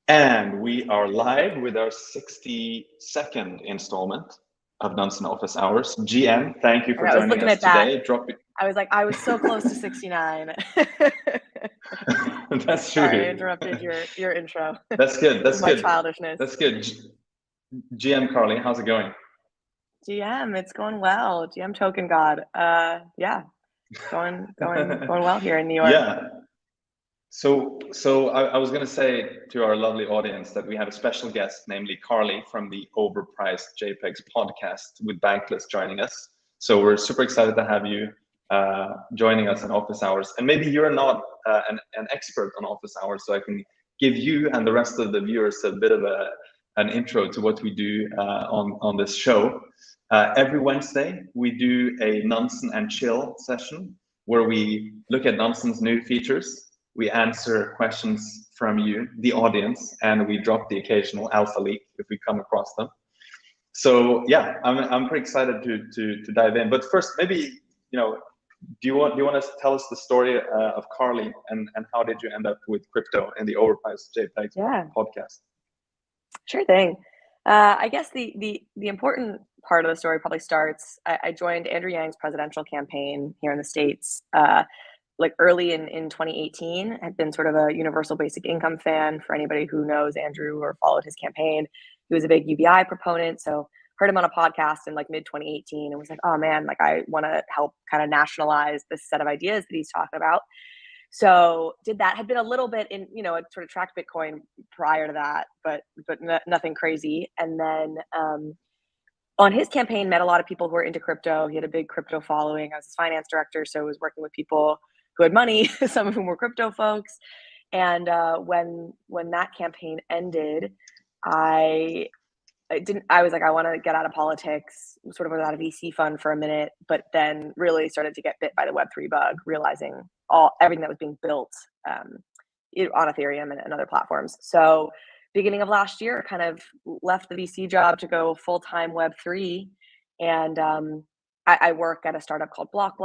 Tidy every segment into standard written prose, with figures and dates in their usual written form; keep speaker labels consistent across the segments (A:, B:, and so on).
A: And we are live with our 62nd installment of Nansen Office Hours. GM, thank you for joining us today.
B: I was like, I was so close to 69.
A: That's true.
B: Sorry, I interrupted your intro.
A: That's good. That's
B: my
A: good.
B: Childishness.
A: That's good. GM Carly, how's it going?
B: GM, it's going well. GM Token God. Yeah, going well here in New York.
A: Yeah. So I was going to say to our lovely audience that we have a special guest, namely Carly from the Overpriced JPEGs podcast with Bankless joining us. So we're super excited to have you joining us in office hours. And maybe you're not an expert on office hours, so I can give you and the rest of the viewers a bit of an intro to what we do on this show. Every Wednesday, we do a Nansen and Chill session where we look at Nansen's new features. We answer questions from you, the audience, and we drop the occasional alpha leak if we come across them. So yeah, I'm pretty excited to dive in. But first, maybe do you want to tell us the story of Carly and how did you end up with crypto in the Overpriced JPEGs podcast?
B: Sure thing. I guess the important part of the story probably starts. I joined Andrew Yang's presidential campaign here in the States. Like early in 2018, I'd been sort of a universal basic income fan. For anybody who knows Andrew or followed his campaign, he was a big UBI proponent. So heard him on a podcast in like mid 2018 and was like, oh man, like I want to help kind of nationalize this set of ideas that he's talking about. So did that. Had been a little bit in, I'd sort of tracked Bitcoin prior to that, but nothing crazy. And then on his campaign, met a lot of people who were into crypto. He had a big crypto following. I was his finance director, so I was working with people who had money, some of whom were crypto folks. And when that campaign ended, I was like, I want to get out of politics, sort of without a VC fund for a minute, but then really started to get bit by the Web3 bug, realizing everything that was being built on Ethereum and other platforms. So beginning of last year, kind of left the VC job to go full-time Web3. And I work at a startup called Block,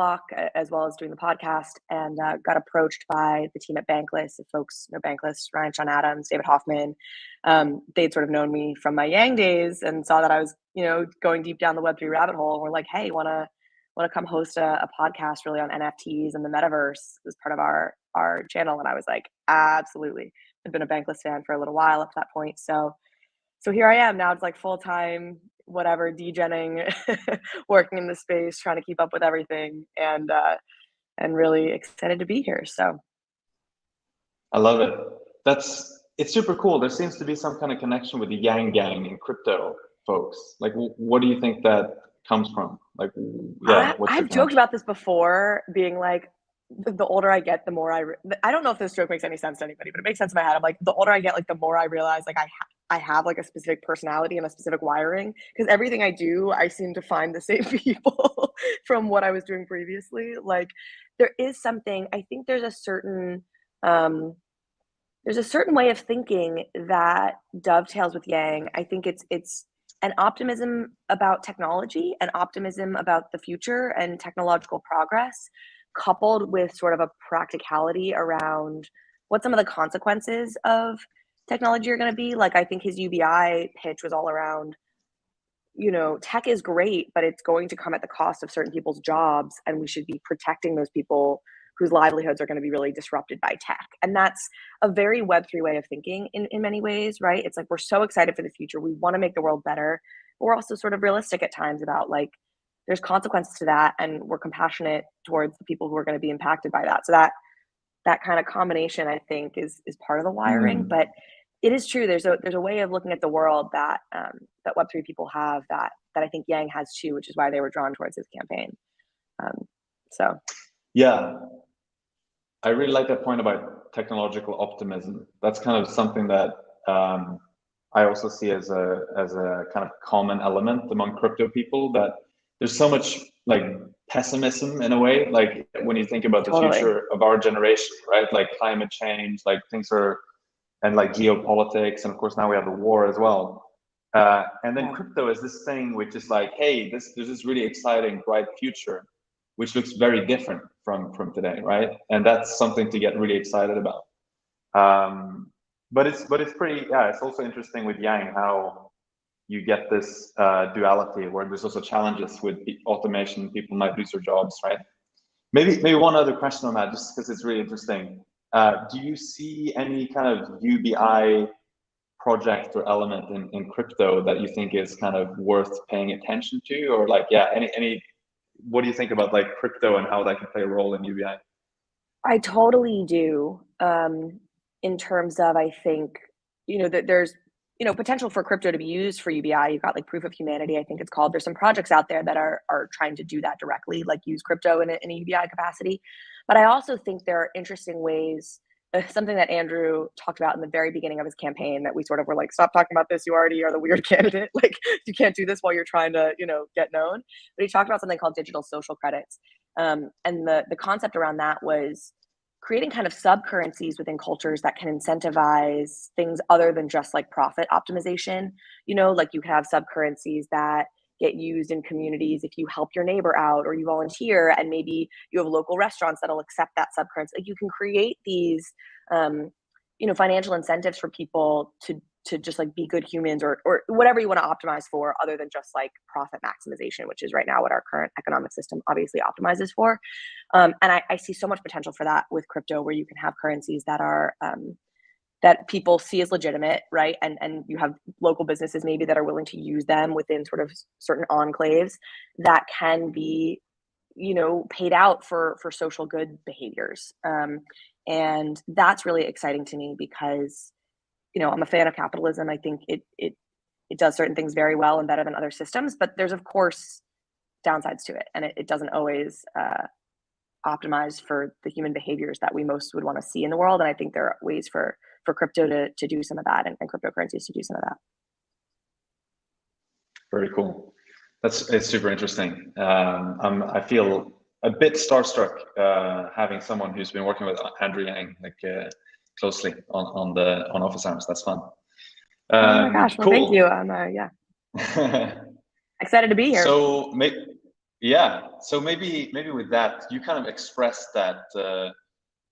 B: as well as doing the podcast, and got approached by the team at Bankless. If folks know Bankless, Ryan, Sean Adams, David Hoffman, they'd sort of known me from my Yang days and saw that I was, going deep down the Web3 rabbit hole. And we're like, hey, want to come host a podcast really on NFTs and the metaverse as part of our channel? And I was like, absolutely. I've been a Bankless fan for a little while up to that point. So here I am now. It's like full-time, whatever, degenning, working in the space, trying to keep up with everything, and really excited to be here. So
A: I love it. It's super cool. There seems to be some kind of connection with the Yang gang and crypto folks. Like, what do you think that comes from? Like, yeah,
B: I've joked about this before, being like, the older I get, the more I don't know if this joke makes any sense to anybody, but it makes sense in my head. I'm like, the older I get, like the more I realize like I have like a specific personality and a specific wiring, because everything I do, I seem to find the same people from what I was doing previously. Like there is something, I think there's a certain way of thinking that dovetails with Yang. I think it's an optimism about technology, an optimism about the future and technological progress, coupled with sort of a practicality around what some of the consequences of technology are going to be. Like, I think his UBI pitch was all around, tech is great, but it's going to come at the cost of certain people's jobs, and we should be protecting those people whose livelihoods are going to be really disrupted by tech. And that's a very Web3 way of thinking in many ways, right? It's like, we're so excited for the future. We want to make the world better. But we're also sort of realistic at times about like, there's consequences to that, and we're compassionate towards the people who are going to be impacted by that. So that kind of combination, I think, is part of the wiring. But it is true. There's a way of looking at the world that that Web3 people have that I think Yang has too, which is why they were drawn towards his campaign. So
A: yeah, I really like that point about technological optimism. That's kind of something that I also see as a kind of common element among crypto people, that there's so much like pessimism in a way, like when you think about the future of our generation, right? Like climate change, like things are, and like geopolitics, and of course now we have the war as well. And then crypto is this thing which is like, hey, there's this really exciting, bright future, which looks very different from today, right? And that's something to get really excited about. But it's pretty, yeah, it's also interesting with Yang how you get this duality where there's also challenges with automation. People might lose their jobs, right? Maybe one other question on that, just because it's really interesting. Do you see any kind of UBI project or element in crypto that you think is kind of worth paying attention to, or like, yeah, any what do you think about like crypto and how that can play a role in UBI?
B: I totally do. In terms of, I think, that there's, potential for crypto to be used for UBI. You've got like Proof of Humanity, I think it's called. There's some projects out there that are trying to do that directly, like use crypto in a UBI capacity. But I also think there are interesting ways, something that Andrew talked about in the very beginning of his campaign, that we sort of were like, stop talking about this, you already are the weird candidate. Like, you can't do this while you're trying to, get known. But he talked about something called digital social credits. And the concept around that was creating kind of sub currencies within cultures that can incentivize things other than just like profit optimization. Like you can have sub currencies that get used in communities if you help your neighbor out or you volunteer, and maybe you have local restaurants that'll accept that sub currency. Like you can create these, financial incentives for people to just like be good humans, or whatever you want to optimize for, other than just like profit maximization, which is right now what our current economic system obviously optimizes for. And I see so much potential for that with crypto, where you can have currencies that are that people see as legitimate, right? And you have local businesses maybe that are willing to use them within sort of certain enclaves that can be, paid out for social good behaviors. And that's really exciting to me because, I'm a fan of capitalism. I think it does certain things very well and better than other systems, but there's of course downsides to it, and it doesn't always optimize for the human behaviors that we most would want to see in the world. And I think there are ways for crypto to do some of that, and cryptocurrencies to do some of that.
A: Very cool. It's super interesting. I feel a bit starstruck having someone who's been working with Andrew Yang closely on office hours. That's fun.
B: Oh my gosh! Well,
A: cool.
B: Thank you. Yeah. Excited to be here.
A: So maybe with that, you kind of expressed that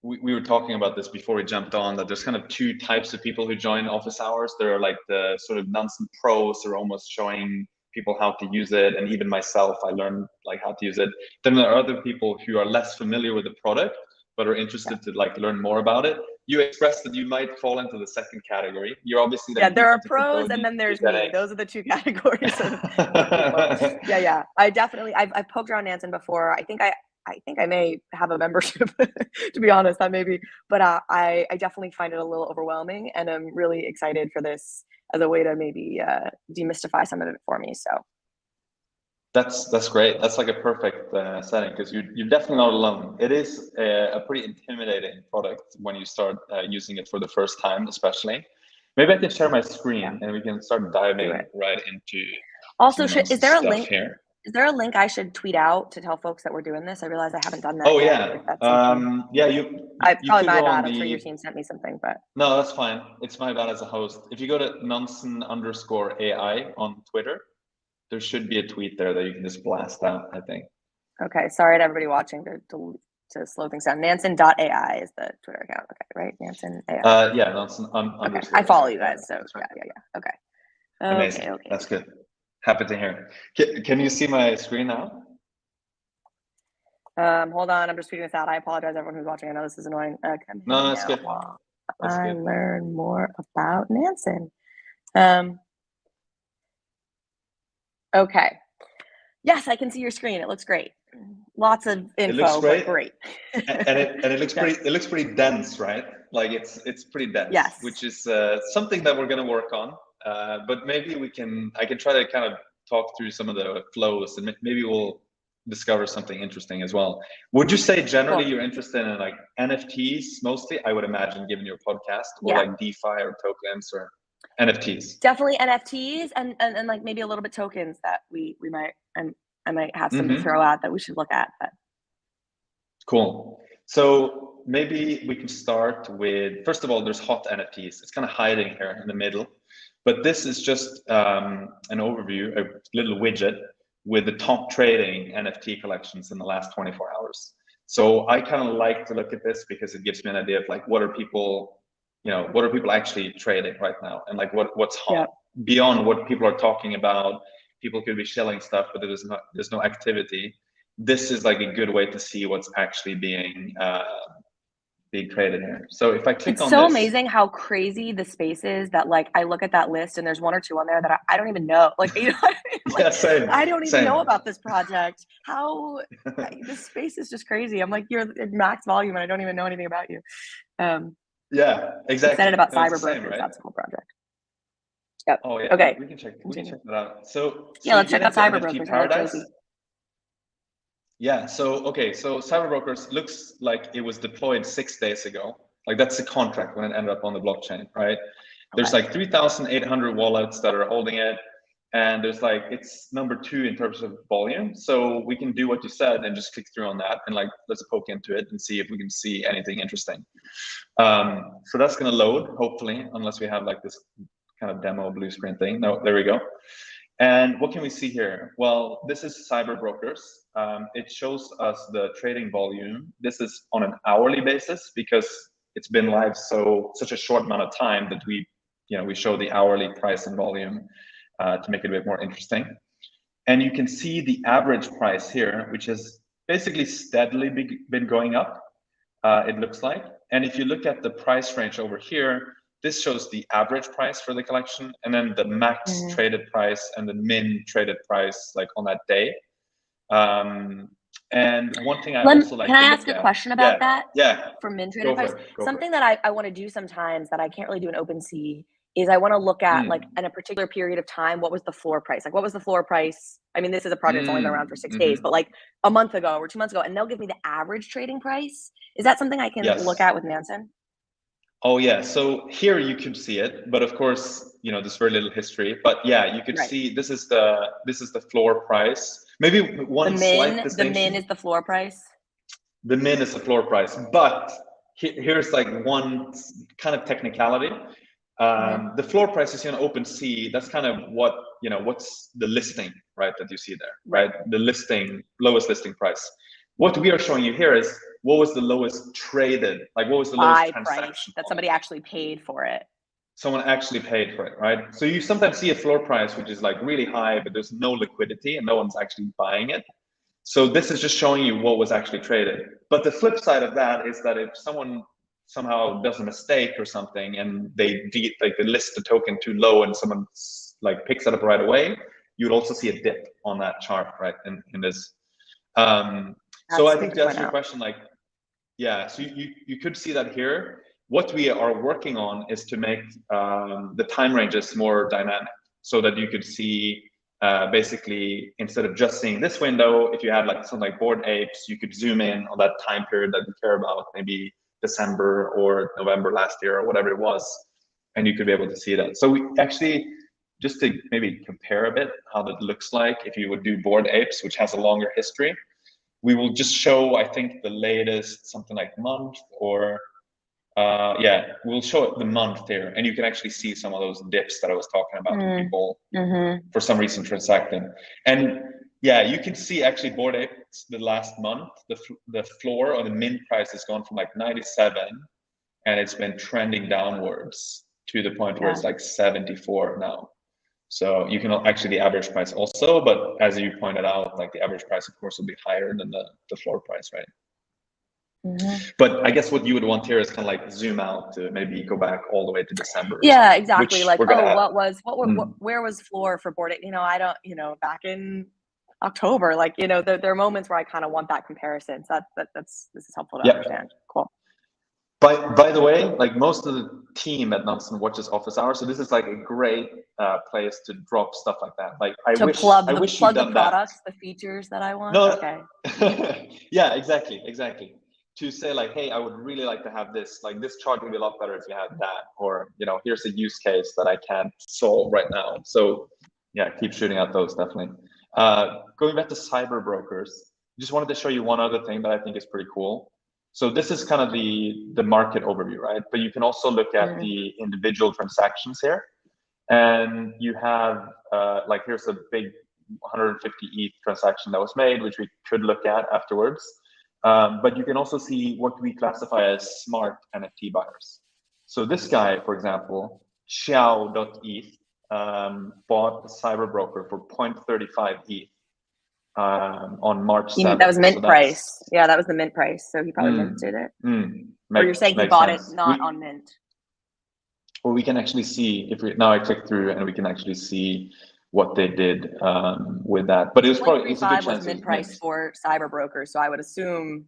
A: we were talking about this before we jumped on, that there's kind of two types of people who join office hours. There are like the sort of Nansen pros who are almost showing people how to use it, and even myself, I learned like how to use it. Then there are other people who are less familiar with the product but are interested to like learn more about it. You expressed that you might fall into the second category. You're obviously
B: there are pros and then there's me. Those are the two categories of people. Yeah. I've poked around Nansen before. I think I may have a membership, to be honest. That maybe, but I definitely find it a little overwhelming, and I'm really excited for this as a way to maybe demystify some of it for me. So
A: that's great. That's like a perfect setting, because you're definitely not alone. It is a pretty intimidating product when you start using it for the first time, especially. Maybe I can share my screen and we can start diving right into.
B: Also, is there a link here? Is there a link I should tweet out to tell folks that we're doing this? I realize I haven't done that.
A: Oh
B: yet,
A: yeah. You
B: probably my bad. I'm sure your team sent me something, but
A: no, that's fine. It's my bad as a host. If you go to Nansen_AI on Twitter, there should be a tweet there that you can just blast out, I think.
B: Okay, sorry to everybody watching to slow things down. Nansen.ai is the Twitter account. Okay, right? Nansen AI.
A: Yeah, Nansen
B: okay. I follow you guys, so right. Yeah. Okay.
A: Amazing. Okay. That's good. Happy to hear. Can you see my screen now?
B: Hold on, I'm just tweeting this out. I apologize, everyone who's watching. I know this is annoying.
A: No, that's good.
B: I learn more about Nansen. Okay. Yes, I can see your screen. It looks great. Lots of info. It looks great.
A: and it looks pretty. It looks pretty dense, right? Like it's pretty dense.
B: Yes.
A: Which is something that we're going to work on. But maybe I can try to kind of talk through some of the flows, and maybe we'll discover something interesting as well. Would you say generally you're interested in like NFTs mostly? I would imagine, given your podcast, or like DeFi or tokens or NFTs.
B: Definitely NFTs and like maybe a little bit tokens that we might, and I might have some to throw out that we should look at. But
A: cool. So maybe we can start with, first of all, there's hot NFTs. It's kind of hiding here in the middle, but this is just an overview, a little widget with the top trading NFT collections in the last 24 hours. So I kind of like to look at this because it gives me an idea of like, what are people what are people actually trading right now, and like what's hot beyond what people are talking about. People could be shilling stuff, but there's no activity. This is like a good way to see what's actually being traded here. So if I click
B: it's
A: on
B: so
A: this,
B: amazing how crazy the space is that like I look at that list and there's one or two on there that I don't even know. Like, you know what I mean? Like,
A: yeah, same.
B: I don't even
A: Same.
B: know about this project. How this space is just crazy. I'm like, you're at max volume and I don't even know anything about you.
A: Yeah, exactly.
B: Excited about
A: It's the same,
B: CyberBrokers.
A: right?
B: That's a cool project. Yep.
A: Oh yeah.
B: Okay.
A: We can check that out. So
B: Yeah, let's
A: you
B: check
A: get
B: out
A: into NFT
B: CyberBrokers.
A: paradise. Yeah. So okay. So CyberBrokers looks like it was deployed 6 days ago. Like that's the contract when it ended up on the blockchain, right? There's like 3,800 wallets that are holding it, and there's like it's number 2 in terms of volume. So we can do what you said and just click through on that and like let's poke into it and see if we can see anything interesting. So that's gonna load hopefully, unless we have like this kind of demo blue screen thing. No, there we go. And what can we see here? Well, this is CyberBrokers. It shows us the trading volume. This is on an hourly basis because it's been live such a short amount of time that we show the hourly price and volume to make it a bit more interesting. And you can see the average price here, which has basically steadily been going up, it looks like. And if you look at the price range over here, this shows the average price for the collection, and then the max traded price and the min traded price, like on that day. And one thing I also like.
B: Can I ask a question about that?
A: Yeah.
B: For min traded price, something
A: that
B: I want to do sometimes that I can't really do in OpenSea is I want to look at like in a particular period of time, what was the floor price? Like what was the floor price? I mean, this is a project that's only been around for 6 days, but like a month ago or 2 months ago, and they'll give me the average trading price. Is that something I can look at with Nansen?
A: Oh yeah, so here you could see it, but of course, there's very little history. But yeah, you could see this is the floor price. Maybe one slight distinction.
B: The min is the floor price.
A: The min is the floor price, but here's like one kind of technicality. The floor price is on OpenSea. That's kind of what's the listing, right? That you see there, right? The lowest listing price. What we are showing you here is what was the lowest traded, like what was the lowest transaction
B: that somebody actually paid for it.
A: Someone actually paid for it, right? So you sometimes see a floor price which is like really high, but there's no liquidity and no one's actually buying it. So this is just showing you what was actually traded. But the flip side of that is that if someone somehow does a mistake or something and they list the token too low and someone like picks it up right away, you'd also see a dip on that chart, right? In this. So I think to answer your question, like, yeah, so you could see that here. What we are working on is to make the time ranges more dynamic so that you could see basically, instead of just seeing this window, if you had like something like Bored Apes, you could zoom in on that time period that you care about, maybe December or November last year or whatever it was, and you could be able to see that. So we actually, just to maybe compare a bit how that looks like if you would do Bored Apes, which has a longer history, we will just show, I think, the latest something like month or we'll show the month here, and you can actually see some of those dips that I was talking about when people for some reason transacting. And yeah, you can see actually Bored Apes the last month, the floor or the min price has gone from like 97 and it's been trending downwards to the point where it's like 74 now. So you can actually the average price also, but as you pointed out, like the average price of course will be higher than the floor price, right? But I guess what you would want here is kind of like zoom out to maybe go back all the way to December.
B: Yeah, exactly. Like, where was floor for Bored Ape? I don't, back in October, like, there are moments where I kind of want that comparison. So this is helpful to understand. Cool.
A: By the way, like most of the team at Nansen watches office hours, so this is like a great place to drop stuff like that. Like I wish
B: plug
A: you'd done
B: the products, the features that I want.
A: No,
B: okay.
A: Yeah, exactly. To say like, hey, I would really like to have this. Like this chart would be a lot better if you had that, or here's a use case that I can't solve right now. So yeah, keep shooting out those definitely. Going back to CyberBrokers, just wanted to show you one other thing that I think is pretty cool. So this is kind of the market overview, right? But you can also look at the individual transactions here, and you have like here's a big 150 ETH transaction that was made, which we could look at afterwards. But you can also see what we classify as smart NFT buyers. So this guy, for example, Xiao.eth, bought a CyberBroker for 0.35 ETH on March 7th.
B: That was mint
A: so
B: price. Yeah, that was the mint price. So he probably minted it. Or you're saying he bought it not on mint?
A: Well, we can actually see if we now I click through and we can actually see what they did with that. But it was probably it's a good chance
B: mint price for CyberBrokers. So I would assume,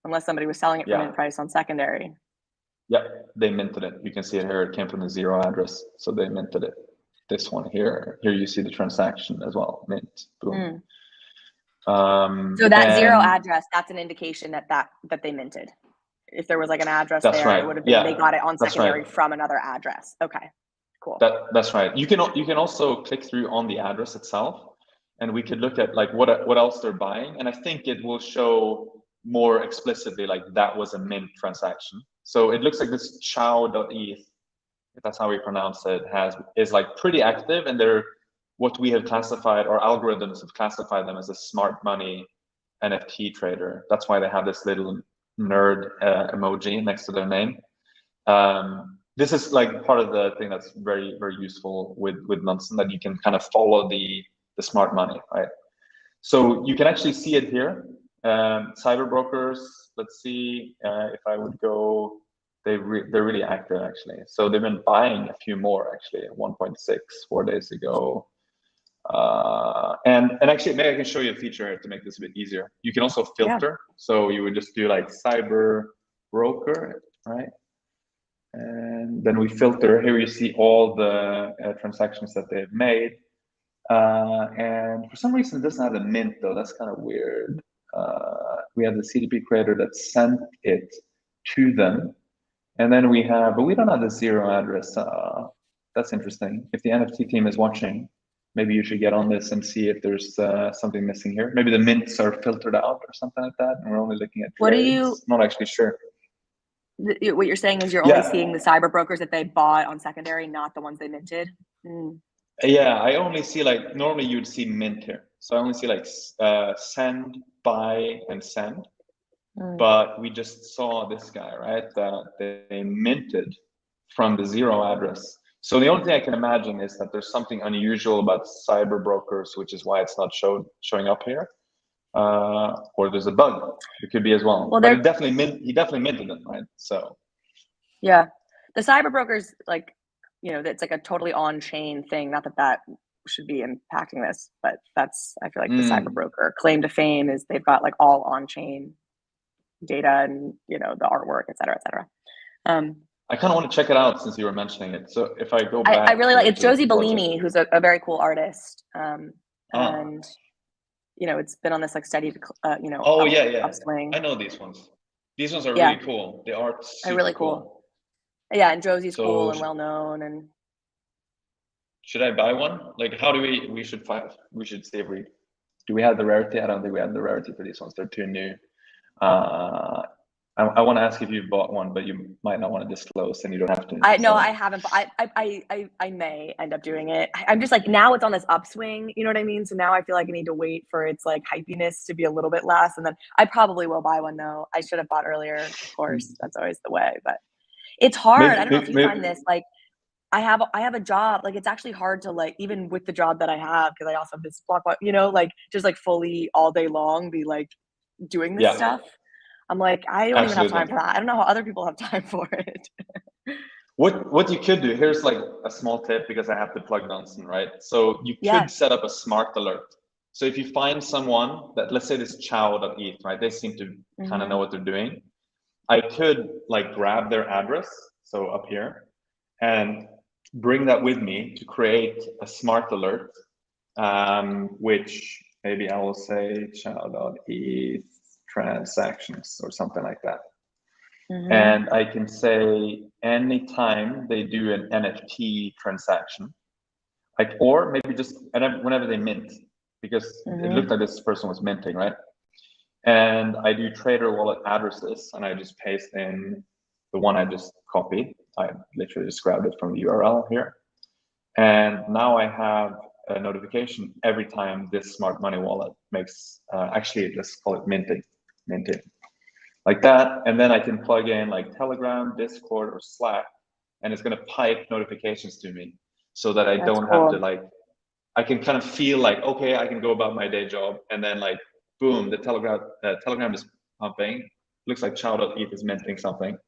B: unless somebody was selling it for mint price on secondary.
A: Yeah, they minted it. You can see it here. It came from the zero address, so they minted it. This one here. Here you see the transaction as well. Mint. Boom.
B: So that zero address, that's an indication that they minted. If there was like an address there,
A: right.
B: It would have been they got it on secondary from another address. Okay, cool.
A: That's right. You can also click through on the address itself, and we could look at like what else they're buying, and I think it will show more explicitly like that was a mint transaction. So it looks like this Xiao.eth, if that's how we pronounce it, is like pretty active, and they're what we have classified, or algorithms have classified them as a smart money NFT trader. That's why they have this little nerd emoji next to their name. This is like part of the thing that's very, very useful with Nansen, that you can kind of follow the smart money, right? So you can actually see it here. CyberBrokers, let's see if I would go, they're really active actually. So they've been buying a few more actually, 1.6 4 days ago. And actually, maybe I can show you a feature here to make this a bit easier. You can also filter. So you would just do like CyberBroker, right? And then we filter. Here you see all the transactions that they've made. And for some reason, it doesn't have a mint though. That's kind of weird. We have the CDP creator that sent it to them. And then we have, but we don't have the zero address. That's interesting. If the NFT team is watching, maybe you should get on this and see if there's something missing here. Maybe the mints are filtered out or something like that, and we're only looking at trades.
B: What are you?
A: Not actually sure.
B: What you're saying is you're only seeing the CyberBrokers that they bought on secondary, not the ones they minted.
A: Yeah, I only see like normally you'd see mint here, so I only see like send, buy, and send. But we just saw this guy, right? That they minted from the zero address. So the only thing I can imagine is that there's something unusual about CyberBrokers, which is why it's not showing up here. Or there's a bug. It could be as well. But he definitely minted them, right? So
B: yeah, the CyberBrokers, like, you know, it's like a totally on-chain thing. Not that should be impacting this, but that's, I feel like the CyberBroker claim to fame is they've got like all on-chain data and, you know, the artwork, et cetera, et cetera.
A: I kind of want to check it out since you were mentioning it. So if I go back,
B: I really like it's Josie Bellini, who's a very cool artist, and you know, it's been on this like steady, you know, upswing.
A: I know these ones. These ones are really cool. The art's super
B: really cool. Yeah, and Josie's cool and well known. And
A: should I buy one? Like, how do we should see if do we have the rarity? I don't think we have the rarity for these ones. They're too new. I want to ask if you've bought one, but you might not want to disclose, and you don't have to.
B: I haven't. I may end up doing it. I'm just like, now it's on this upswing. You know what I mean? So now I feel like I need to wait for its like hypiness to be a little bit less, and then I probably will buy one though. I should have bought earlier, of course. That's always the way, but it's hard. I don't know if you find this like. I have a job. Like, it's actually hard to, like, even with the job that I have, because I also have this block, you know, like just like fully all day long be like doing this stuff. I'm like, I don't even have time for that. I don't know how other people have time for it.
A: What you could do, here's like a small tip, because I have to plug Nansen, right? So you could set up a smart alert. So if you find someone that, let's say this Chow.eth, right? They seem to kind of know what they're doing. I could like grab their address, so up here, and bring that with me to create a smart alert, which maybe I will say Chow.eth transactions or something like that. And I can say anytime they do an NFT transaction, like, or maybe just whenever they mint, because it looked like this person was minting, right? And I do trader wallet addresses, and I just paste in the one I just copied. I literally just grabbed it from the URL here. And now I have a notification every time this smart money wallet makes, actually, let's call it minting, like that. And then I can plug in like Telegram, Discord, or Slack and it's going to pipe notifications to me so that I
B: That's
A: don't
B: cool.
A: have to like, I can kind of feel like, okay, I can go about my day job, and then like, boom, the Telegram is pumping. Looks like Chow.eth is minting something.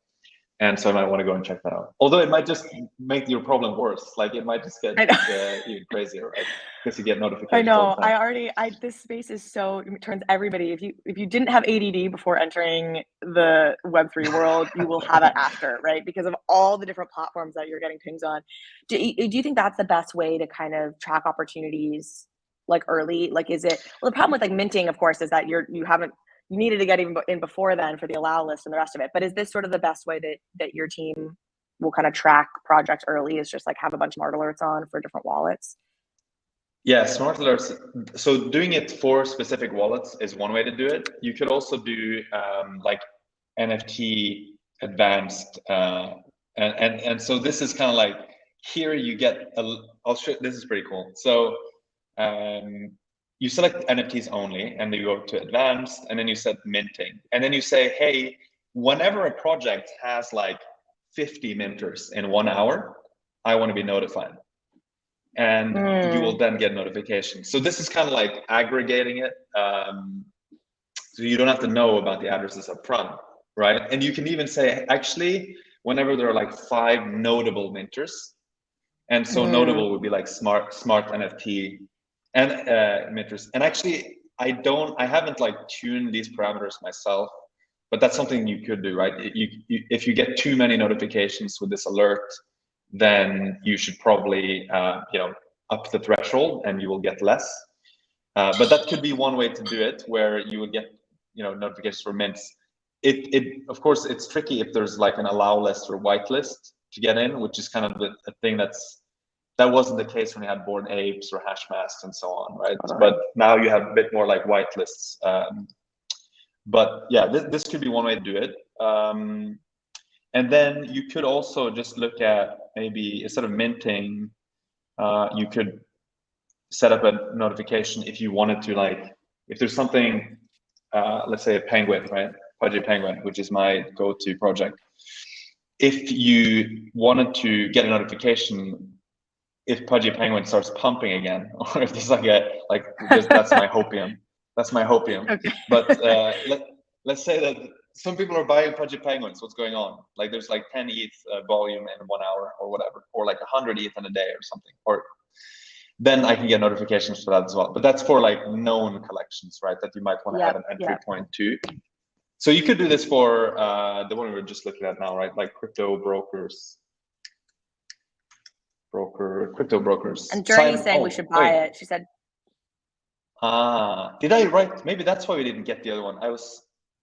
A: And so I might want to go and check that out. Although it might just make your problem worse. Like it might just get even crazier, right? Because you get notifications.
B: I know.
A: All the time.
B: This space is so, it turns everybody, if you didn't have ADD before entering the Web3 world, you will have it after, right? Because of all the different platforms that you're getting pings on. Do you think that's the best way to kind of track opportunities like early? Like, is it, well, the problem with like minting, of course, is that you needed to get even in before then for the allow list and the rest of it. But is this sort of the best way that your team will kind of track projects early, is just like have a bunch of smart alerts on for different wallets?
A: Yeah, smart alerts. So doing it for specific wallets is one way to do it. You could also do like NFT advanced, and so this is kind of like, here you get I'll show. This is pretty cool. So you select NFTs only, and then you go to advanced, and then you set minting, and then you say, hey, whenever a project has like 50 minters in 1 hour, I want to be notified. And you will then get notifications. So this is kind of like aggregating it. So you don't have to know about the addresses up front, right? And you can even say, actually, whenever there are like 5 notable minters, and so notable would be like smart NFT and minters. And actually, I haven't like tuned these parameters myself, but that's something you could do, right? If you get too many notifications with this alert, then you should probably up the threshold, and you will get less. But that could be one way to do it, where you would get notifications for mints. It of course it's tricky if there's like an allow list or whitelist to get in, which is kind of a thing that wasn't the case when you had Bored Apes or Hashmasks and so on, right? But now you have a bit more like whitelists. But yeah, this could be one way to do it. And then you could also just look at, maybe instead of minting, you could set up a notification if you wanted to, like, if there's something, let's say a penguin, right? Pudgy Penguin, which is my go-to project. If you wanted to get a notification if Pudgy Penguin starts pumping again, or if there's that's my hopium. That's my hopium. Okay. But let's say that some people are buying Pudgy Penguins. What's going on? Like there's like 10 ETH volume in 1 hour or whatever, or like 100 ETH in a day or something. Or then I can get notifications for that as well. But that's for like known collections, right? That you might want to have an entry point to. So you could do this for the one we were just looking at now, right? Like crypto brokers. Crypto brokers.
B: And Journey's saying we should buy it. She said.
A: Did I write? Maybe that's why we didn't get the other one.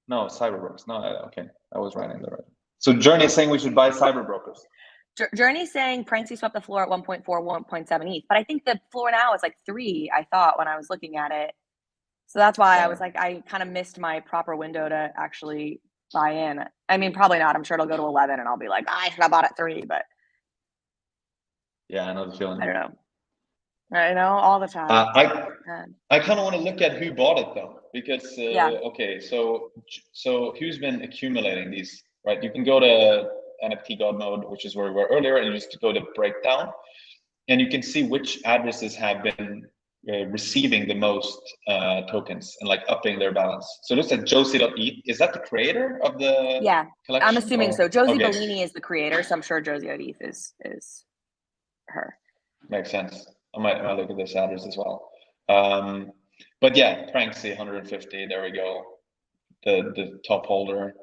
A: No, CyberBrokers. No, okay, I was writing the right. So Journey is saying we should buy CyberBrokers.
B: Journey's saying Pranksy swept the floor at 1.4, 1.7 ETH, but I think the floor now is like 3. I thought when I was looking at it, so that's why I was like, I kind of missed my proper window to actually buy in. I mean, probably not. I'm sure it'll go to 11, and I'll be like, I should have bought at 3, but.
A: Yeah, I know the feeling.
B: I don't know. I know all the time.
A: I kind of want to look at who bought it though, because okay, so who's been accumulating these, right? You can go to NFT God Mode, which is where we were earlier, and you just go to breakdown, and you can see which addresses have been receiving the most tokens and like upping their balance. So it looks like Josie.eth. Is that the creator of the collection?
B: I'm assuming so. Josie Bellini is the creator, so I'm sure Josie.eth is her.
A: Makes sense. I might look at this address as well. But yeah, Pranksy 150. There we go. The top holder,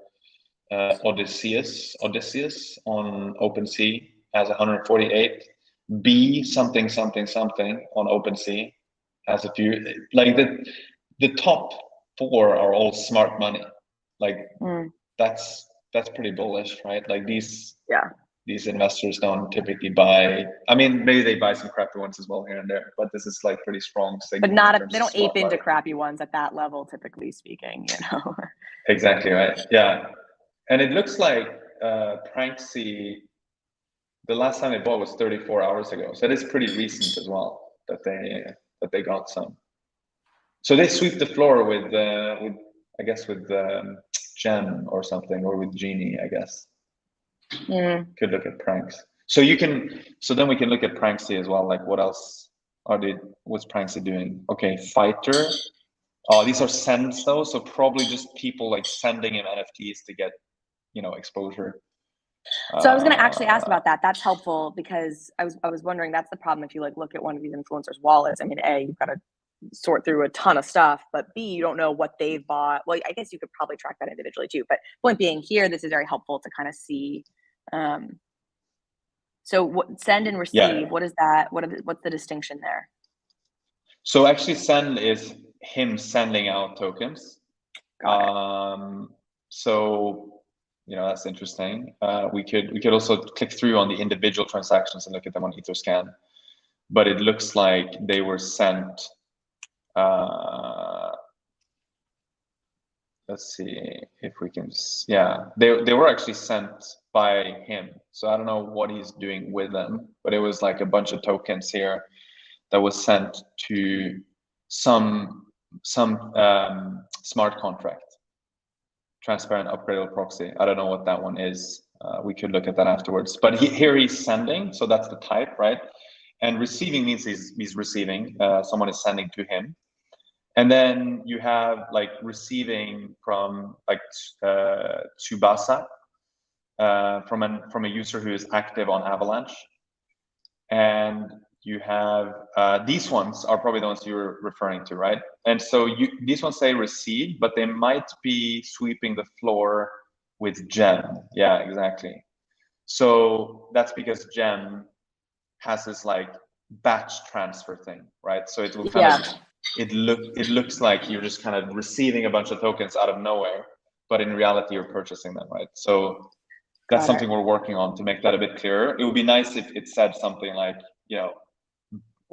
A: Odysseus on OpenSea has 148. B something on OpenSea has a few. Like the top 4 are all smart money. Like that's pretty bullish, right? Like these investors don't typically buy. I mean, maybe they buy some crappy ones as well here and there, but this is like pretty strong signal.
B: But they don't ape into crappy ones at that level, typically speaking, you know.
A: Exactly right. Yeah, and it looks like Pranksy, the last time they bought was 34 hours ago, so it is pretty recent as well that they got some. So they sweep the floor with I guess with Gem or something, or with Genie, I guess. Could look at Pranks. So then we can look at Pranksy as well. Like what else what's Pranksy doing? Okay, Fighter. Oh, these are sends though, so probably just people like sending him NFTs to get, exposure.
B: So I was going to actually ask about that. That's helpful because I was wondering, that's the problem if you like look at one of these influencers' wallets. I mean, A, you've got to sort through a ton of stuff, but B, you don't know what they've bought. Well, I guess you could probably track that individually too. But point being, here, this is very helpful to kind of see. So what send and receive?
A: Yeah.
B: What is that? What's the distinction there?
A: So actually, send is him sending out tokens.
B: Got it.
A: So that's interesting. We could also click through on the individual transactions and look at them on Etherscan, but it looks like they were sent. Let's see if we can. Yeah, they were actually sent by him. So I don't know what he's doing with them, but it was like a bunch of tokens here that was sent to some smart contract. Transparent upgradable proxy. I don't know what that one is. We could look at that afterwards. But here he's sending, so that's the type, right? And receiving means he's receiving. Someone is sending to him. And then you have like receiving from like Tsubasa from a user who is active on Avalanche. And you have these ones are probably the ones you're referring to, right? And so these ones say receive, but they might be sweeping the floor with Gem. Yeah, exactly. So that's because Gem has this like batch transfer thing, right? So it will kind of it looks like you're just kind of receiving a bunch of tokens out of nowhere, but in reality you're purchasing them, right? So that's something we're working on to make that a bit clearer. It would be nice if it said something like,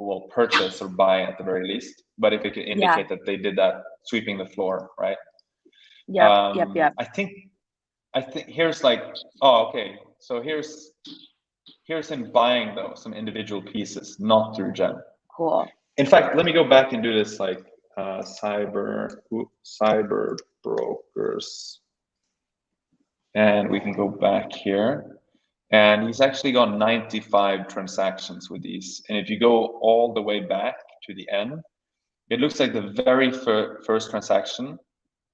A: will purchase or buy at the very least, but if it could indicate that they did that sweeping the floor, right?
B: Yep.
A: I think here's like, okay, so here's him buying though some individual pieces, not through Gem.
B: Cool.
A: In fact, let me go back and do this like CyberBrokers, and we can go back here. And he's actually got 95 transactions with these. And if you go all the way back to the end, it looks like the very first transaction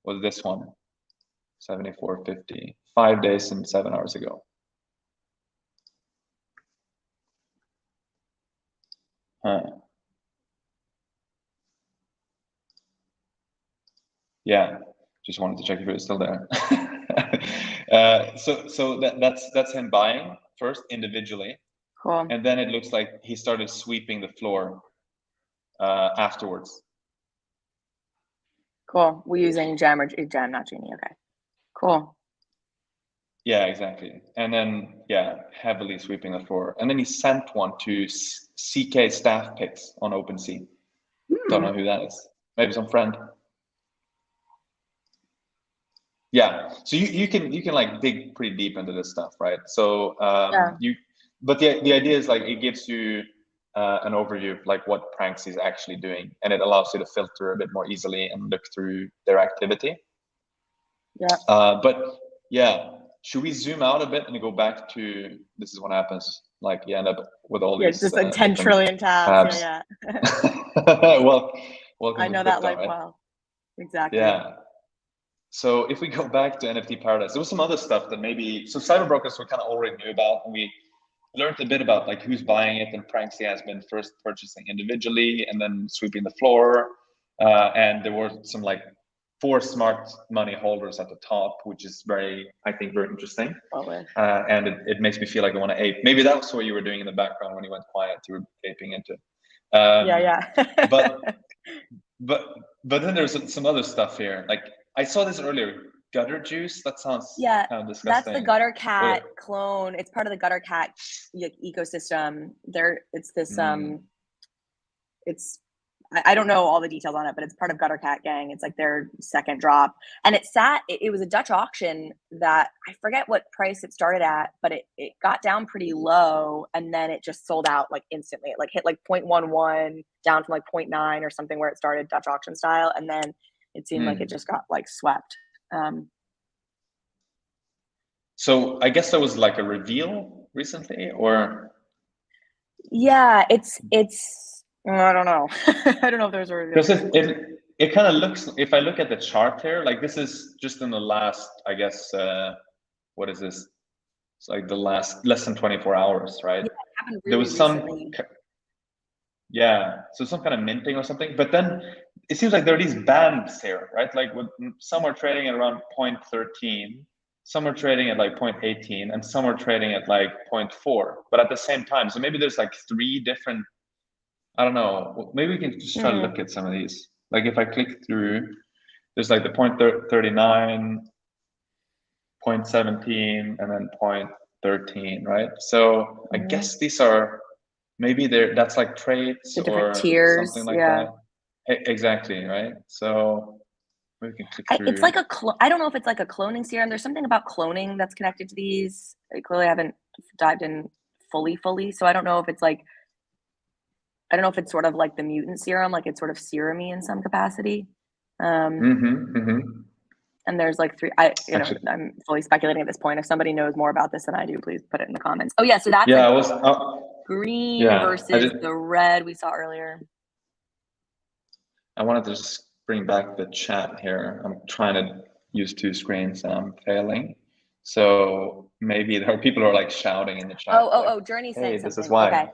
A: was this one, 74.50, 5 days and 7 hours ago. Yeah, just wanted to check if it was still there. So that's him buying first individually.
B: Cool.
A: And then it looks like he started sweeping the floor afterwards.
B: Cool. We're using Gem or Gem, not Genie. Okay. Cool.
A: Yeah, exactly. And then heavily sweeping the floor. And then he sent one to CK Staff Picks on OpenSea. Don't know who that is. Maybe some friend. Yeah, so you can like dig pretty deep into this stuff, right? So but the idea is like it gives you an overview of like what Pranksy is actually doing, and it allows you to filter a bit more easily and look through their activity.
B: Yeah.
A: But should we zoom out a bit and go back to this is what happens? Like you end up with all these
B: just like 10 trillion tabs. Yeah.
A: Well,
B: I know that life well. Exactly.
A: Yeah. So if we go back to NFT Paradise, there was some other stuff that so CyberBrokers we kind of already knew about, and we learned a bit about like who's buying it, and Pranksy has been first purchasing individually and then sweeping the floor. And there were some like 4 smart money holders at the top, which is I think very interesting. And it makes me feel like I want to ape. Maybe that was what you were doing in the background when you went quiet, you were aping into. But then there's some other stuff here. Like I saw this earlier, gutter juice. That sounds kind of disgusting.
B: That's the Gutter Cat clone. It's part of the Gutter Cat ecosystem. It's this I don't know all the details on it, but it's part of Gutter Cat Gang. It's like their second drop, and it was a Dutch auction that I forget what price it started at, but it got down pretty low, and then it just sold out like instantly. It like hit like 0.11 down from like 0.9 or something where it started Dutch auction style, and then it seemed like it just got like swept.
A: So I guess there was like a reveal recently, or?
B: Yeah, it's I don't know. I don't know if there's a reveal.
A: Because it kind of looks, if I look at the chart here, like this is just in the last, I guess, what is this? It's like the last less than 24 hours, right?
B: Yeah, it happened
A: There
B: really
A: was some,
B: recently.
A: yeah, so some kind of minting or something. But then it seems like there are these bands here, right? Like some are trading at around 0.13, some are trading at like 0.18, and some are trading at like 0.4, but at the same time. So maybe there's like three different, I don't know, maybe we can just try to look at some of these. Like if I click through, there's like the 0.39, 0.17, and then 0.13, right? So I guess these are, maybe that's like traits
B: The
A: or
B: different tiers,
A: something like
B: yeah.
A: that. Exactly, right? So we can click through.
B: It's like I don't know if it's like a cloning serum. There's something about cloning that's connected to these. I clearly haven't dived in fully, so I don't know if it's like, I don't know if it's sort of like the mutant serum, like it's sort of serum-y in some capacity. And there's like three,
A: Actually,
B: I'm fully speculating at this point. If somebody knows more about this than I do, please put it in the comments. Oh yeah, so that's
A: yeah,
B: like green versus the red we saw earlier.
A: I wanted to just bring back the chat here. I'm trying to use two screens and I'm failing. So maybe there are people who are like shouting in the chat.
B: Oh, Journey's saying something.
A: This is why.
B: Okay.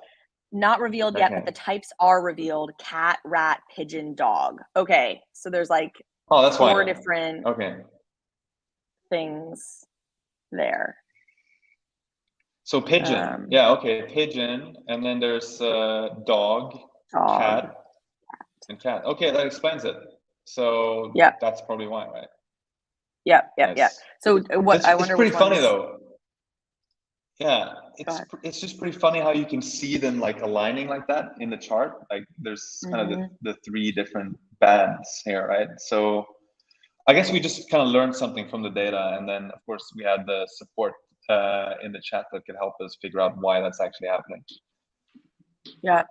B: Not revealed yet, but the types are revealed: cat, rat, pigeon, dog. Okay, so there's like
A: that's
B: four different things there.
A: So pigeon, yeah, okay, pigeon, and then there's dog, cat, and cat. Okay, that explains it. So that's probably why, right?
B: Yeah. So what I wonder,
A: it's pretty funny though. Yeah, it's just pretty funny how you can see them like aligning like that in the chart. Like there's kind of the three different bands here, right? So I guess we just kind of learned something from the data, and then of course we had the support in the chat that could help us figure out why that's actually happening.
B: Yeah,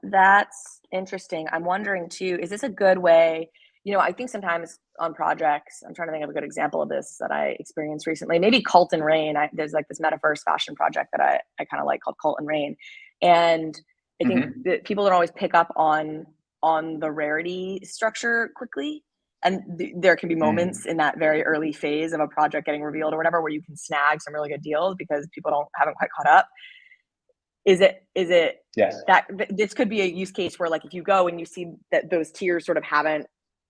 B: that's interesting. I'm wondering too, is this a good way? I think sometimes on projects, I'm trying to think of a good example of this that I experienced recently. Maybe Cult and Rain. There's like this metaverse fashion project that I kind of like called Cult and Rain, and I think that people don't always pick up on the rarity structure quickly. And there can be moments in that very early phase of a project getting revealed or whatever, where you can snag some really good deals because people haven't quite caught up. Is it
A: yes,
B: that this could be a use case where, like, if you go and you see that those tiers sort of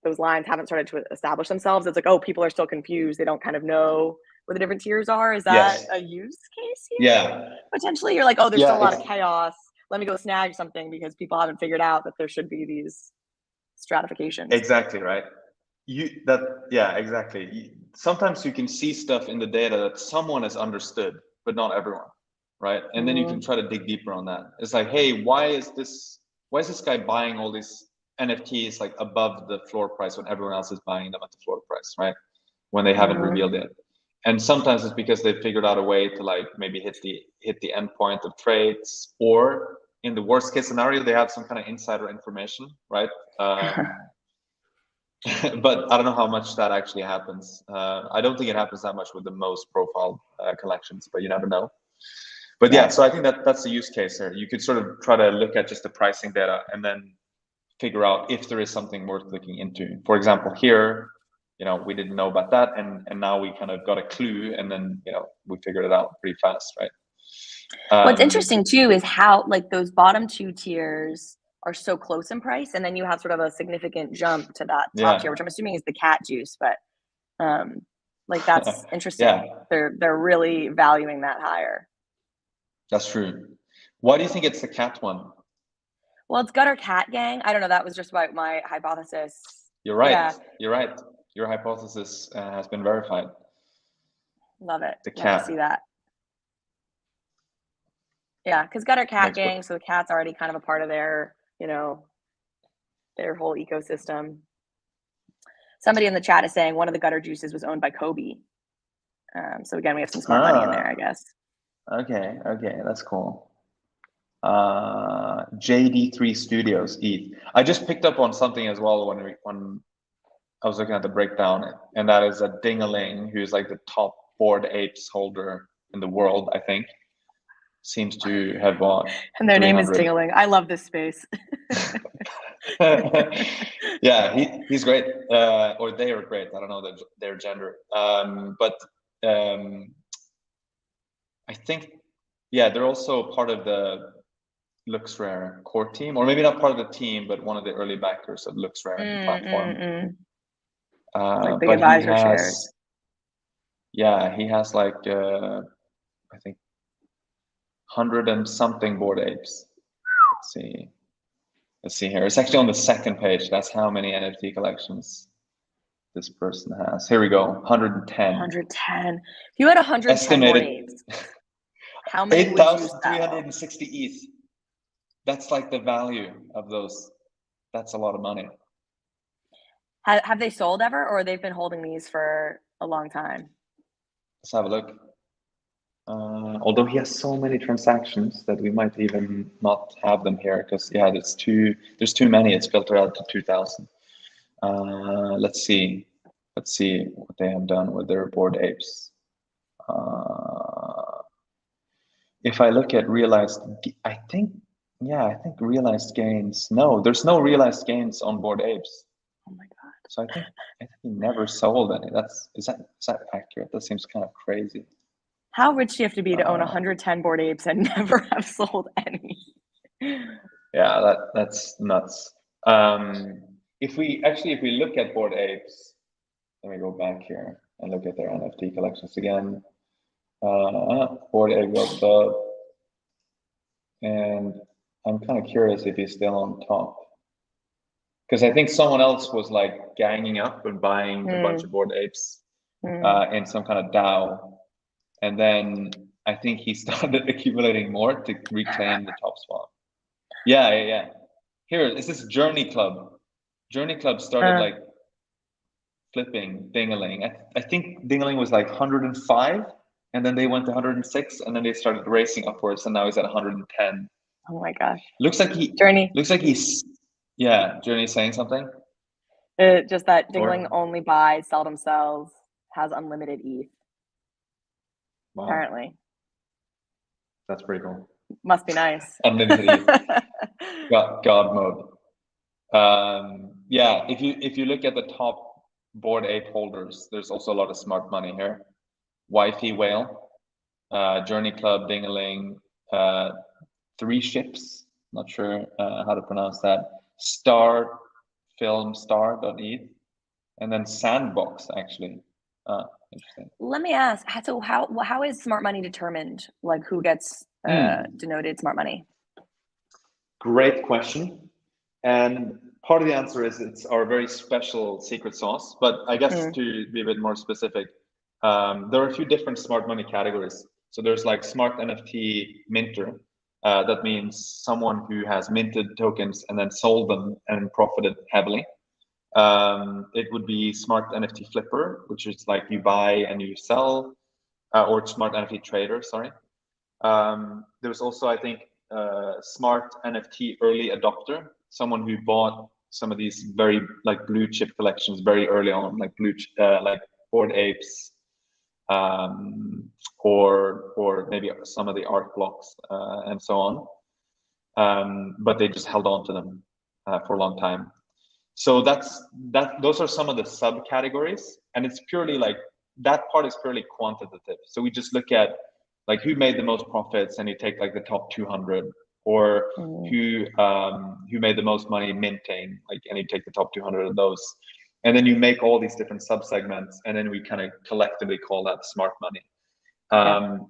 B: those lines haven't started to establish themselves, it's like, oh, people are still confused. They don't kind of know where the different tiers are. Is that a use case here?
A: Yeah.
B: Potentially, you're like, oh, there's still a lot of chaos. Let me go snag something because people haven't figured out that there should be these stratifications.
A: Exactly, right? Exactly. Sometimes you can see stuff in the data that someone has understood, but not everyone, right? And then you can try to dig deeper on that. It's like, hey, why is this guy buying all these NFTs like above the floor price when everyone else is buying them at the floor price, right? When they haven't revealed it. And sometimes it's because they figured out a way to like maybe hit the endpoint of trades, or in the worst case scenario, they have some kind of insider information, right? But I don't know how much that actually happens. I don't think it happens that much with the most profiled collections, but you never know. But yeah, so I think that's the use case here. You could sort of try to look at just the pricing data and then figure out if there is something worth looking into. For example, here, we didn't know about that, and now we kind of got a clue, and then we figured it out pretty fast, right?
B: What's interesting too is how like those bottom two tiers are so close in price, and then you have sort of a significant jump to that top tier, which I'm assuming is the cat juice, but like that's interesting. They're really valuing that higher.
A: That's true. Why do you think it's the cat one?
B: Well, it's Gutter Cat Gang. I don't know. That was just my hypothesis.
A: You're right. Yeah. You're right. Your hypothesis has been verified.
B: Love it. Love to see that. Yeah, because Gutter Cat Gang, so the cat's already kind of a part of their, their whole ecosystem. Somebody in the chat is saying one of the gutter juices was owned by Kobe. So again, we have some smart money in there, I guess.
A: Okay, that's cool. JD3 Studios, ETH. I just picked up on something as well when I was looking at the breakdown, and that is a Dingaling, who's like the top Bored Apes holder in the world, I think, seems to have bought.
B: And their name is
A: 300.
B: Dingaling. I love this space.
A: Yeah, he's great, or they are great. I don't know their gender, but I think, yeah, they're also part of the LooksRare core team, or maybe not part of the team, but one of the early backers of LooksRare platform.
B: Like big
A: But
B: advisor shares.
A: Yeah, he has like I think 100 and something Bored Apes. Let's see here. It's actually on the second page. That's how many NFT collections this person has. Here we go. 110.
B: 110. If you had 110
A: estimated
B: Bored Apes, how many would you sell?
A: 8,360 ETH. That's like the value of those. That's a lot of money.
B: Have they sold ever, or they've been holding these for a long time?
A: Let's have a look. Although he has so many transactions that we might even not have them here, because yeah, there's too many. It's filtered out to 2,000. Let's see what they have done with their Bored Apes. If I look at realized, I think realized gains. No, there's no realized gains on Bored Apes.
B: Oh my god!
A: So I think he never sold any. Is that accurate? That seems kind of crazy.
B: How rich do you have to be to own 110 Bored Apes and never have sold any?
A: Yeah, that's nuts. If we look at Bored Apes, let me go back here and look at their NFT collections again. Bored Ape Yacht Club, and I'm kind of curious if he's still on top, because I think someone else was like ganging up and buying a bunch of Bored Apes in some kind of DAO, and then I think he started accumulating more to reclaim the top spot. Yeah. Here is this Journey Club. Journey Club started like flipping Dingaling. I think Dingaling was like 105, and then they went to 106, and then they started racing upwards, and now he's at 110.
B: Oh my gosh!
A: Looks like he's Journey saying something.
B: Just that Dingaling only buys, seldom sells, has unlimited ETH. Wow. Apparently.
A: That's pretty cool.
B: Must be nice.
A: Unlimited ETH. God mode. Yeah, if you look at the top Bored Ape holders, there's also a lot of smart money here. Wi-Fi Whale, Journey Club, Dingaling, 3 Ships, not sure how to pronounce that, Star Film Star.eth, and then Sandbox, actually. Interesting.
B: Let me ask, so how is smart money determined? Like, who gets denoted smart money?
A: Great question. And part of the answer is it's our very special secret sauce. But I guess to be a bit more specific, there are a few different smart money categories. So there's like smart NFT minter. That means someone who has minted tokens and then sold them and profited heavily. It would be smart NFT flipper, which is like you buy and you sell, or smart NFT trader, sorry. There's also, I think, smart NFT early adopter, someone who bought some of these very like blue chip collections very early on, like like Bored Apes, or maybe some of the art blocks and so on. But they just held on to them for a long time. So those are some of the subcategories, and it's purely like that part is purely quantitative. So we just look at like who made the most profits, and you take like the top 200, or who made the most money minting, like, and you take the top 200 of those, and then you make all these different subsegments, and then we kind of collectively call that smart money.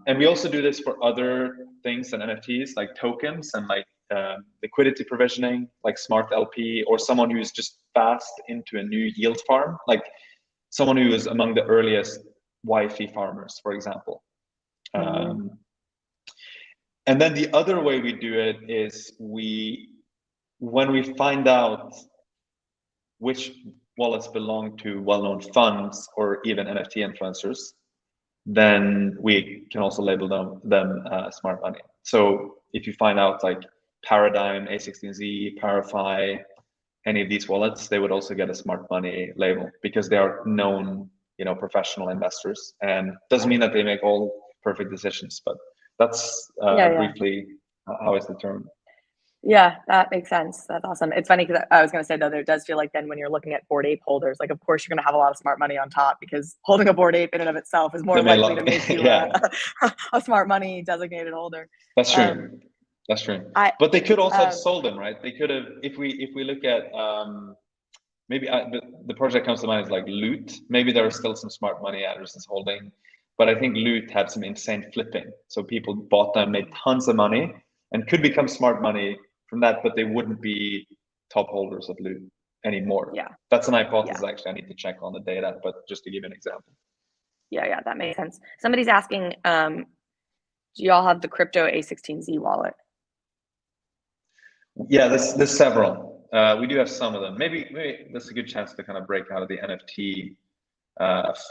A: And we also do this for other things than NFTs, like tokens and like liquidity provisioning, like smart LP, or someone who's just fast into a new yield farm, like someone who is among the earliest Wi-Fi farmers, for example. And then the other way we do it is when we find out which wallets belong to well-known funds or even NFT influencers, then we can also label them smart money. So if you find out like Paradigm, A16Z, Parify, any of these wallets, they would also get a smart money label because they are known, professional investors. And doesn't mean that they make all perfect decisions. But that's briefly how it's determined.
B: Yeah, that makes sense. That's awesome. It's funny because I was going to say, though, there does feel like then when you're looking at Bored Ape holders, like, of course, you're going to have a lot of smart money on top, because holding a Bored Ape in and of itself is more likely to make you a smart money designated holder.
A: That's true. That's true. But they could also have sold them, right? They could have, if we look at maybe the project comes to mind is like Loot. Maybe there are still some smart money addresses holding, but I think Loot had some insane flipping. So people bought them, made tons of money, and could become smart money from that, but they wouldn't be top holders of Loot anymore.
B: Yeah,
A: that's an hypothesis. Actually, I need to check on the data, but just to give you an example.
B: Yeah, that makes sense. Somebody's asking, do y'all have the crypto A16Z wallet?
A: Yeah, there's several. We do have some of them. Maybe that's a good chance to kind of break out of the NFT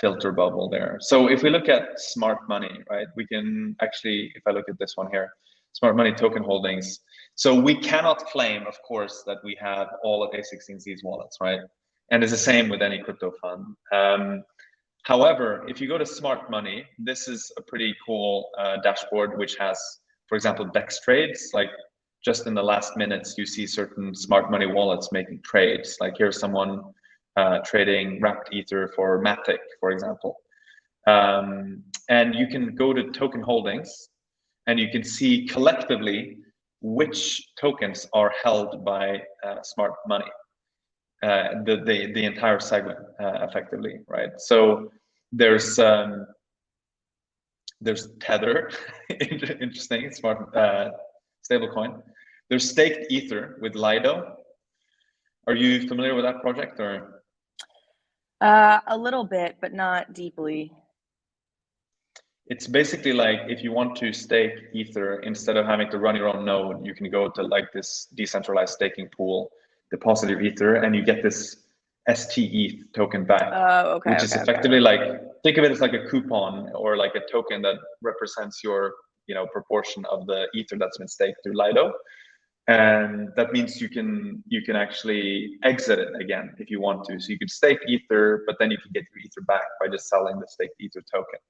A: filter bubble there. So if we look at smart money, right, we can actually, if I look at this one here, smart money token holdings. So we cannot claim, of course, that we have all of A16Z's wallets, right? And it's the same with any crypto fund. However, if you go to smart money, this is a pretty cool dashboard, which has, for example, DEX trades. Like just in the last minutes, you see certain smart money wallets making trades. Like here's someone trading wrapped ether for Matic, for example. And you can go to token holdings, and you can see collectively which tokens are held by smart money, the entire segment, effectively, right? So there's Tether, interesting, smart stablecoin. There's staked ether with Lido. Are you familiar with that project, or?
B: A little bit, but not deeply.
A: It's basically like if you want to stake ether, instead of having to run your own node, you can go to like this decentralized staking pool, deposit your ether, and you get this STETH token back, which is effectively like, think of it as like a coupon or like a token that represents your proportion of the ether that's been staked through Lido. And that means you can actually exit it again if you want to. So you could stake ether, but then you can get your ether back by just selling the staked ether token.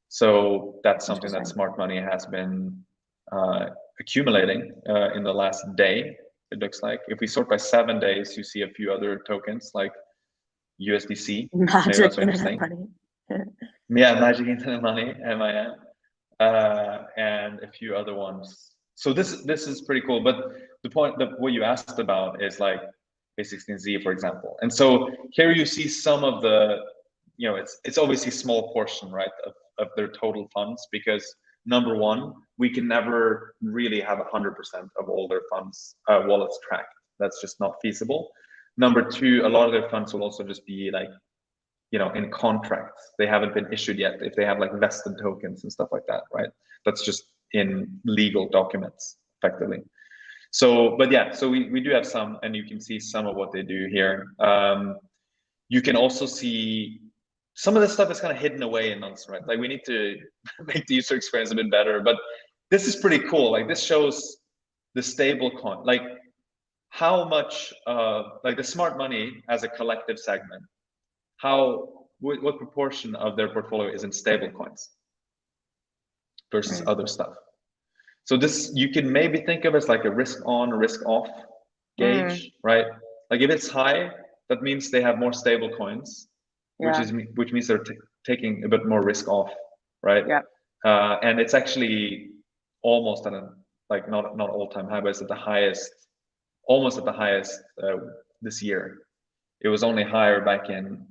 A: So that's something that smart money has been accumulating in the last day. It looks like if we sort by 7 days, you see a few other tokens like USDC.
B: Magic Internet Money.
A: Yeah, Magic Internet Money, MIM, and a few other ones. So this is pretty cool. But the point that what you asked about is like A16Z, for example. And so here you see some of the, it's obviously a small portion, right, of their total funds, because number one, we can never really have 100% of all their funds wallets tracked. That's just not feasible. Number two, a lot of their funds will also just be like, in contracts. They haven't been issued yet. If they have like vested tokens and stuff like that, right? That's just in legal documents, effectively. So, but yeah, so we do have some, and you can see some of what they do here. You can also see some of this stuff is kind of hidden away in us, right? Like we need to make the user experience a bit better, but this is pretty cool. Like this shows the stable coin, like how much, like the smart money as a collective segment, what proportion of their portfolio is in stable coins versus other stuff. So this, you can maybe think of as like a risk on, risk off gauge, right? Like if it's high, that means they have more stable coins, which means they're taking a bit more risk off, right?
B: Yeah.
A: And it's actually almost at a, like not all-time high, but it's at the highest, almost at the highest this year. It was only higher back in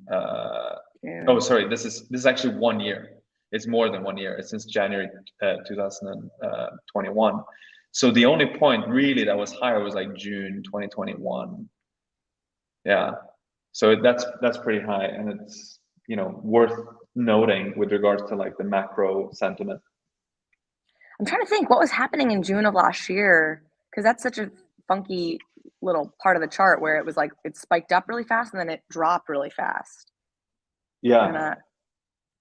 A: oh, sorry, this is actually 1 year. It's more than 1 year. It's since January 2021. So the only point really that was higher was like June 2021. Yeah. So that's pretty high, and it's worth noting with regards to like the macro sentiment.
B: I'm trying to think what was happening in June of last year, because that's such a funky little part of the chart where it was like it spiked up really fast and then it dropped really fast.
A: Yeah.
B: And,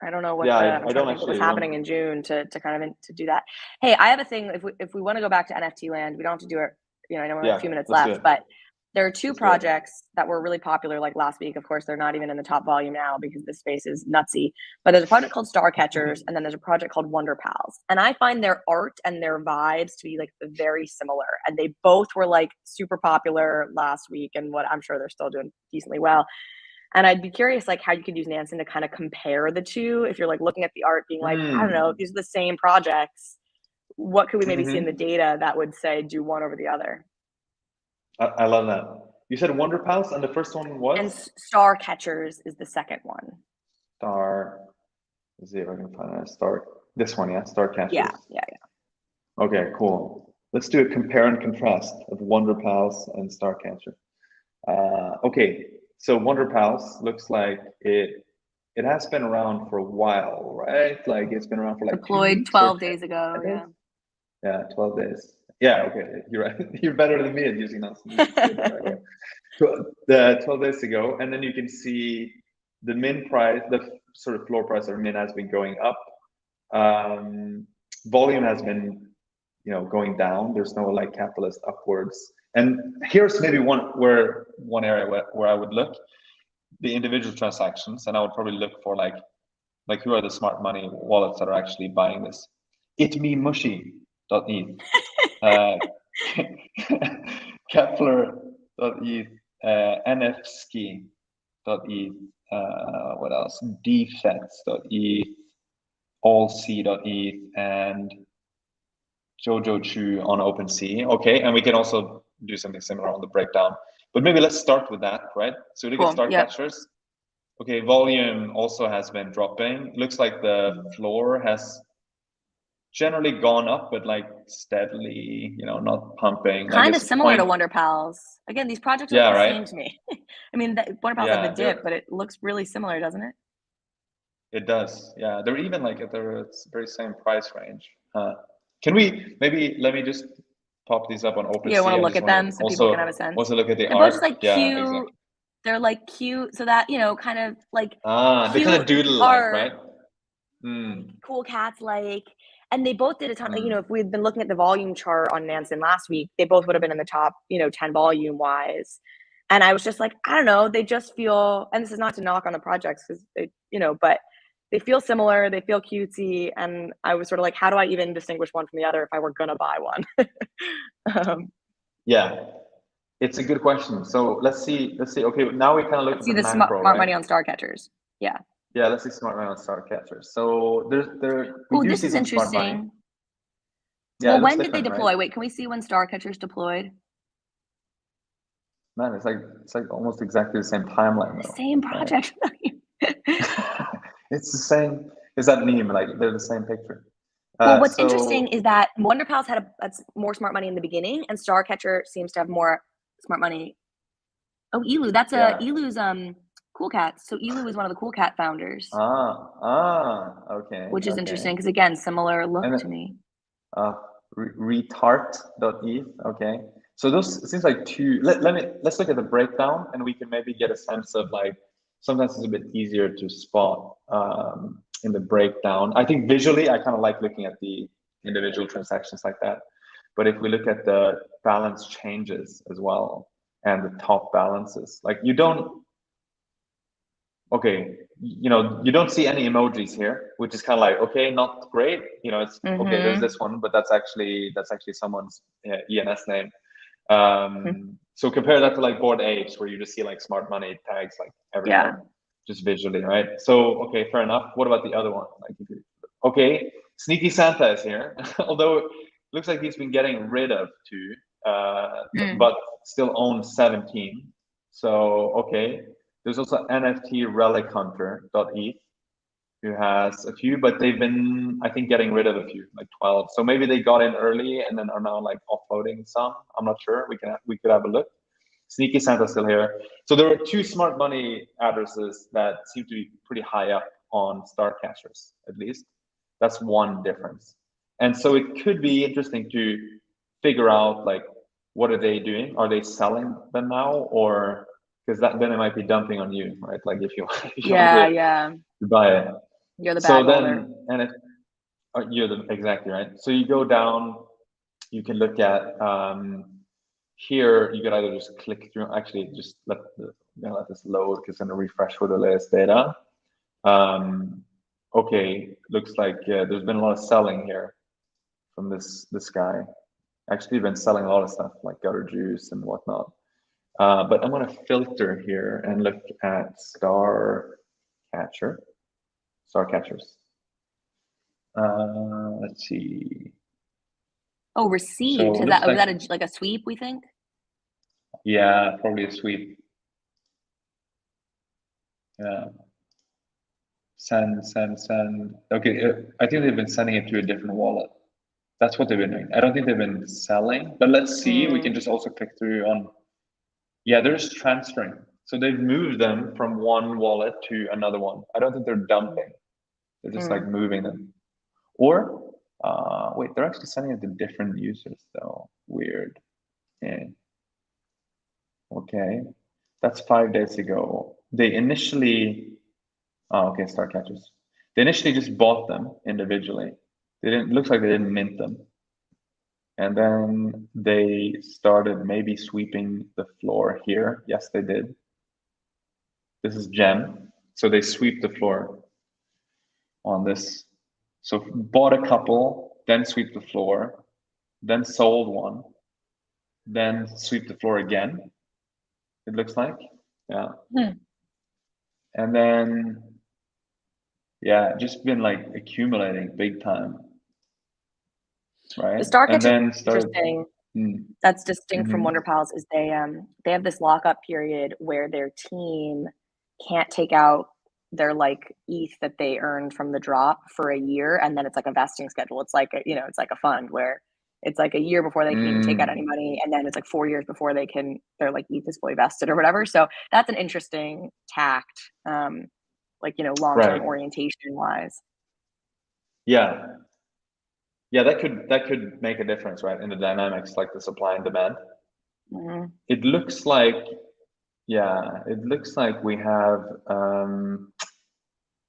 B: I don't know what
A: what
B: was happening in June to kind of to do that. Hey, I have a thing. If we want to go back to NFT land, we don't have to do it. I know we have a few minutes left, but There are two projects that were really popular like last week. Of course, they're not even in the top volume now because this space is nutsy. But there's a project called Starcatchers, and then there's a project called Wonderpals. And I find their art and their vibes to be like very similar. And they both were like super popular last week, and what I'm sure they're still doing decently well. And I'd be curious like how you could use Nansen to kind of compare the two. If you're like looking at the art being like, I don't know, these are the same projects. What could we maybe see in the data that would say do one over the other?
A: I love that. You said Wonderpals, and the first one was?
B: And Starcatchers is the second one.
A: Let's see if I can find that. This one, yeah, Starcatchers.
B: Yeah.
A: Okay, cool. Let's do a compare and contrast of Wonderpals and Starcatcher. Okay, so Wonderpals looks like it has been around for a while, right? Like it's been around for like
B: deployed 12 days ago. Yeah.
A: Yeah, 12 days. Yeah, okay, you're right. You're better than me at using Nansen. So the 12 days ago, and then you can see the min price, the sort of floor price or min has been going up. Volume has been, going down. There's no like catalyst upwards. And here's maybe one area where I would look, the individual transactions, and I would probably look for like who are the smart money wallets that are actually buying this. itmemushy.eth, Kepler.eth, NFski.eth, what else? Defets.eth, allc.eth, and Jojo Chu on OpenSea. Okay, and we can also do something similar on the breakdown. But maybe let's start with that, right? So we look at Starcatchers. Okay, volume also has been dropping. Looks like the floor has generally gone up, but like steadily, not pumping.
B: Kind of similar to Wonderpals. Again, these projects look the same to me. I mean, Wonderpals had the dip, but it looks really similar, doesn't it?
A: It does, yeah. They're even like at the very same price range. Can we let me just pop these up on OpenSea?
B: Yeah, I want to look at them so people can have a sense.
A: Also look at the
B: art. They're both just like cute. Exactly. They're like cute, so that kind of like
A: they kind of doodle like, right?
B: Cool cats like, and they both did a ton. If we'd been looking at the volume chart on Nansen last week, they both would have been in the top 10 volume wise. And I was just like, I don't know, they just feel, and this is not to knock on the projects because they but they feel similar, they feel cutesy, and I was sort of like, how do I even distinguish one from the other if I were gonna buy one?
A: Yeah, it's a good question. So let's see. Okay, now we kind of look at the macro,
B: smart money on Starcatchers. Yeah,
A: let's see smart money on Starcatchers. So
B: this is interesting. Yeah, well, when did they deploy? Right? Wait, can we see when Starcatchers deployed?
A: Man, it's like almost exactly the same timeline though.
B: Same project.
A: Right? It's the same. Is that meme? Like they're the same picture.
B: Well, what's interesting is that Wonderpals had more smart money in the beginning, and Starcatcher seems to have more smart money. Oh, Elu, that's Elu's Cool Cat. So Elu is one of the Cool Cat founders.
A: Okay.
B: Which is interesting because again, similar look to me.
A: Retart.eth. Okay. So those seems like two. Let's look at the breakdown, and we can maybe get a sense of like. Sometimes it's a bit easier to spot in the breakdown. I think visually, I kind of like looking at the individual transactions like that. But if we look at the balance changes as well and the top balances, like you don't see any emojis here, which is kind of like, okay, not great. It's okay, there's this one, but that's actually someone's ENS name. So compare that to like Bored Apes, where you just see like smart money tags like everywhere, just visually, right? So okay, fair enough. What about the other one? Okay, Sneaky Santa is here, although it looks like he's been getting rid of 2, but still owns 17. So okay, there's also NFT Relic Hunter.eth, who has a few, but they've been, I think, getting rid of a few, like 12. So maybe they got in early and then are now like offloading some. I'm not sure. We could have a look. Sneaky Santa's still here. So there are 2 smart money addresses that seem to be pretty high up on Starcatchers, at least. That's one difference. And so it could be interesting to figure out like, what are they doing? Are they selling them now, or because then it might be dumping on you, right? Like if you want to buy it.
B: You're the bad holder.
A: You're exactly right. So you go down, you can look at here you could either just click through. Actually, just let this load because I'm gonna refresh for the latest data. Okay, looks like there's been a lot of selling here from this guy. Actually, been selling a lot of stuff like gutter juice and whatnot. But I'm gonna filter here and look at Starcatchers. Let's see.
B: Oh, received.
A: So
B: Was that like a sweep, we think?
A: Yeah, probably a sweep. Yeah. Send. Okay, I think they've been sending it to a different wallet. That's what they've been doing. I don't think they've been selling, but let's see. We can just also click through on. Yeah, they're just transferring. So they've moved them from one wallet to another one. I don't think they're dumping. They're just like moving them. Or, wait, they're actually sending it to different users though. Weird. Yeah. Okay. That's 5 days ago. They initially, okay, Starcatchers. They initially just bought them individually. They didn't, looks like they didn't mint them. And then they started maybe sweeping the floor here. Yes, they did. This is Gem. So they sweep the floor on this. So bought a couple, then sweep the floor, then sold one, then sweep the floor again. It looks like, yeah. And then, yeah, just been like accumulating big time, right?
B: The Starcatchers
A: and then started,
B: interesting. That's distinct from Wonderpals is they have this lockup period where their team can't take out their like ETH that they earned from the drop for a year, and then it's like a vesting schedule. It's like it's like a fund where it's like a year before they can even take out any money, and then it's like 4 years before their like ETH is fully vested or whatever. So that's an interesting tact, like long-term orientation wise.
A: Yeah. Yeah, that could make a difference, right, in the dynamics, like the supply and demand. It looks like, yeah, it looks like we have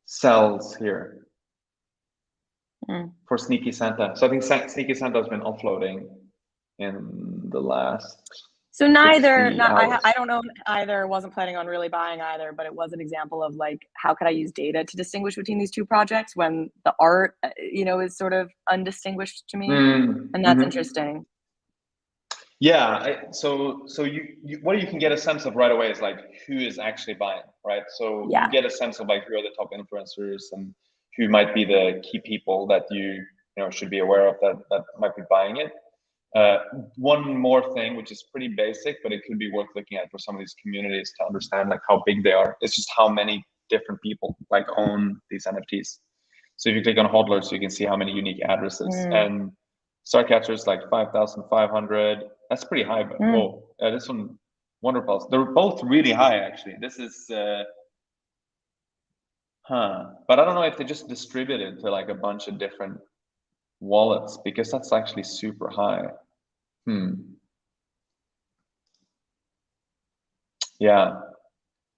A: cells here for Sneaky Santa. So I think Sneaky Santa has been offloading in the last.
B: So neither, I don't own either, wasn't planning on really buying either, but it was an example of like, how could I use data to distinguish between these two projects when the art, is sort of undistinguished to me, and that's interesting.
A: Yeah, so you what you can get a sense of right away is like who is actually buying, right? So you get a sense of like who are the top influencers and who might be the key people that you should be aware of that might be buying it. One more thing, which is pretty basic, but it could be worth looking at for some of these communities to understand like how big they are. It's just how many different people like own these NFTs. So if you click on hodlers, you can see how many unique addresses. And Starcatchers like 5,500. That's pretty high, but whoa, this one, Wonderpals. They're both really high actually. This is, but I don't know if they just distributed to like a bunch of different wallets because that's actually super high. Yeah,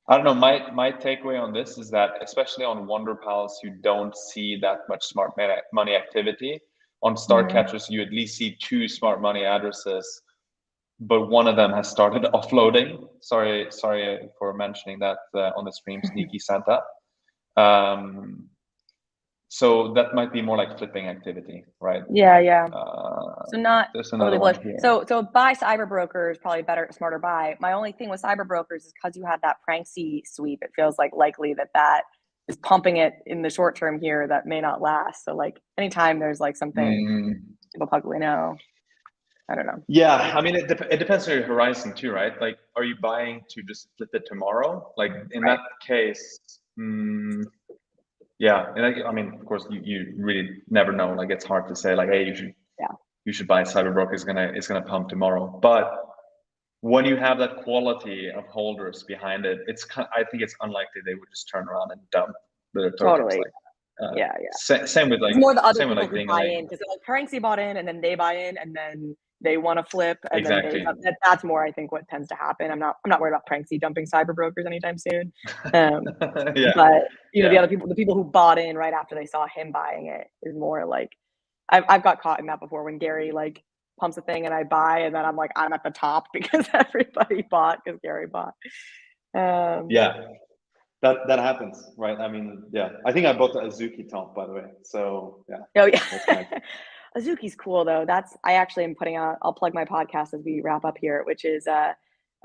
A: I don't know. My takeaway on this is that especially on Wonderpals, you don't see that much smart money activity. On Starcatchers, you at least see 2 smart money addresses, but one of them has started offloading. Sorry for mentioning that on the stream, Sneaky Santa. So that might be more like flipping activity, right?
B: Yeah. So not
A: totally bullish.
B: So buy CyberBrokers, probably smarter buy. My only thing with CyberBrokers is because you had that Pranksy sweep, it feels like likely that is pumping it in the short term here that may not last. So like anytime there's like something people publicly know, I don't know.
A: Yeah, I mean, it depends on your horizon too, right? Like, are you buying to just flip it tomorrow? Like in that case, yeah. And I mean, of course, you really never know. Like, it's hard to say, like, hey, you should buy CyberBroker. It's gonna pump tomorrow. But when you have that quality of holders behind it, I think it's unlikely they would just turn around and dump their tokens.
B: Totally.
A: Like, Same with like,
B: it's more the other
A: same
B: people
A: with like
B: who buy
A: Dingaling.
B: in because like Pranksy bought in and then they buy in and then they want to flip and
A: Exactly.
B: then that's more I think what tends to happen. I'm not worried about Pranksy dumping CyberBrokers anytime soon. But the other people, the people who bought in right after they saw him buying it, is more like I've got caught in that before when Gary like, I don't know, he was like, pumps a thing and I buy, and then I'm at the top because everybody bought because Gary bought.
A: Yeah, that happens, right? I mean, yeah, I think I bought the Azuki top, by the way. So yeah.
B: Oh yeah.
A: That's nice.
B: Azuki's cool though. I actually am putting out, I'll plug my podcast as we wrap up here, which is I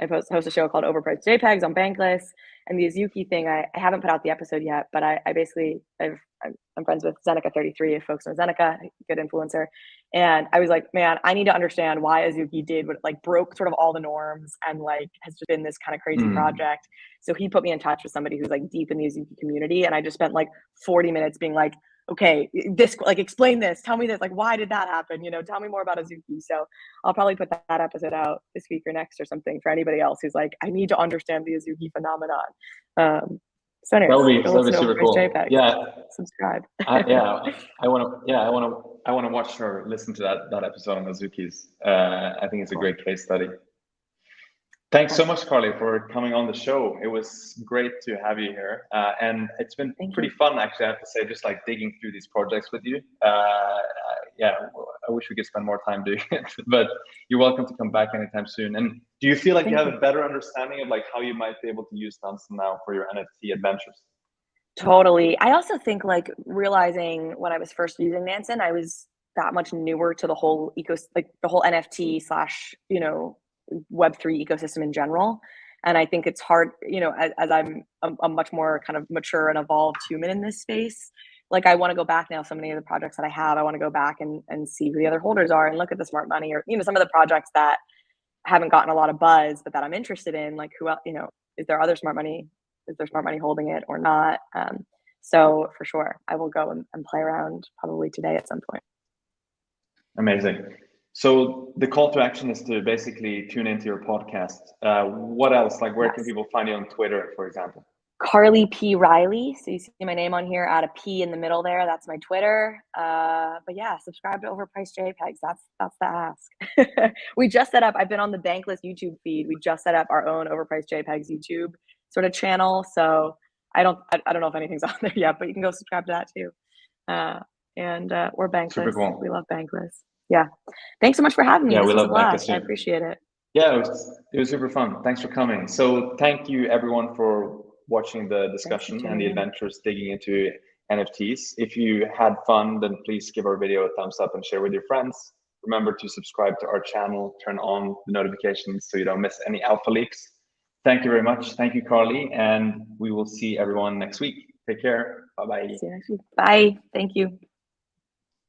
B: host a show called Overpriced JPEGs on Bankless. And the Azuki thing, I haven't put out the episode yet, but I'm friends with Zeneca33, if folks know Zeneca, good influencer. And I was like, man, I need to understand why Azuki did what, like, broke sort of all the norms and like has just been this kind of crazy project. So he put me in touch with somebody who's like deep in the Azuki community. And I just spent like 40 minutes being like, okay, this, like, explain this, tell me this, like, why did that happen? You know, tell me more about Azuki. So I'll probably put that episode out this week or next or something for anybody else who's like, I need to understand the Azuki phenomenon. So anyways,
A: that'll be super cool.
B: JPEG.
A: Yeah,
B: subscribe.
A: I want to watch or listen to that episode on Azuki's. I think it's a great case study. Thanks so much, Carly, for coming on the show. It was great to have you here. And it's been pretty fun, actually, I have to say, just like digging through these projects with you. Yeah, I wish we could spend more time doing it, but you're welcome to come back anytime soon. And do you feel like you have a better understanding of like how you might be able to use Nansen now for your NFT adventures?
B: Totally. I also think like realizing when I was first using Nansen, I was that much newer to the whole the whole NFT / Web3 ecosystem in general. And I think it's hard, as I'm a much more kind of mature and evolved human in this space. Like, I want to go back now, so many of the projects that I have, I want to go back and see who the other holders are and look at the smart money, or, some of the projects that haven't gotten a lot of buzz, but that I'm interested in, like, who else, is there other smart money? Is there smart money holding it or not? So for sure, I will go and play around probably today at some point.
A: Amazing. So the call to action is to basically tune into your podcast. What else? Like, where can people find you on Twitter, for example?
B: Carly P. Reilly. So you see my name on here, add a P in the middle there. That's my Twitter. But yeah, subscribe to Overpriced JPEGs. That's the ask. We just set up, I've been on the Bankless YouTube feed. We just set up our own Overpriced JPEGs YouTube sort of channel. So I don't know if anything's on there yet, but you can go subscribe to that too. We're Bankless.
A: Super cool.
B: We love Bankless. Yeah. Thanks so much for having me.
A: Yeah,
B: this
A: we
B: was
A: love
B: a blast.
A: Bankless.
B: I appreciate it.
A: Yeah, it was super fun. Thanks for coming. So thank you everyone for watching the discussion and the adventures digging into NFTs. If you had fun, then please give our video a thumbs up and share with your friends. Remember to subscribe to our channel, turn on the notifications so you don't miss any alpha leaks. Thank you very much. Thank you, Carly. And we will see everyone next week. Take care. Bye-bye.
B: See you next week. Bye. Thank you.